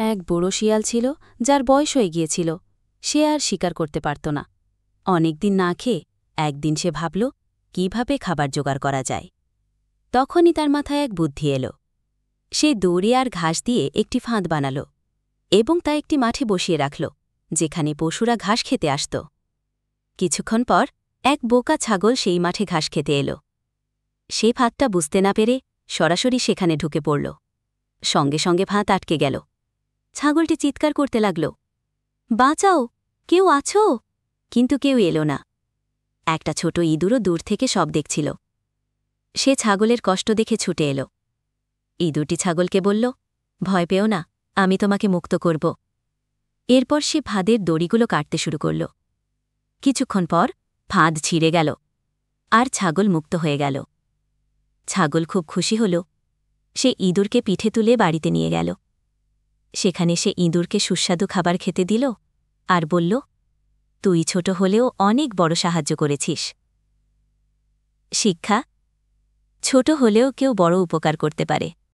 এক বড় শিয়াল ছিল যার বয়স হয়ে গিয়েছিল। সে আর শিকার করতে পারত না। অনেকদিন না খেয়ে একদিন সে ভাবল কিভাবে খাবার জোগাড় করা যায়। তখনই তার মাথায় এক বুদ্ধি এল। সে দড়ি আর ঘাস দিয়ে একটি ফাঁদ বানাল এবং তা একটি মাঠে বসিয়ে রাখল, যেখানে পশুরা ঘাস খেতে আসত। কিছুক্ষণ পর এক বোকা ছাগল সেই মাঠে ঘাস খেতে এল। সে ফাঁদটা বুঝতে না পেরে সরাসরি সেখানে ঢুকে পড়ল। সঙ্গে সঙ্গে ফাঁদ আটকে গেল। ছাগলটি চিৎকার করতে লাগল, বাঁচাও, কেউ আছো? কিন্তু কেউ এলো না। একটা ছোট ইঁদুরও দূর থেকে সব দেখছিল। সে ছাগলের কষ্ট দেখে ছুটে এল। ইঁদুরটি ছাগলকে বলল, ভয় পেও না, আমি তোমাকে মুক্ত করব। এরপর সে ফাঁদের দড়িগুলো কাটতে শুরু করল। কিছুক্ষণ পর ফাঁদ ছিঁড়ে গেল আর ছাগল মুক্ত হয়ে গেল। ছাগল খুব খুশি হল। সে ইঁদুরকে পিঠে তুলে বাড়িতে নিয়ে গেল। সেখানে সে ইঁদুরকে সুস্বাদু খাবার খেতে দিল আর বলল, তুই ছোট হলেও অনেক বড় সাহায্য করেছিস। শিক্ষা: ছোট হলেও কেউ বড় উপকার করতে পারে।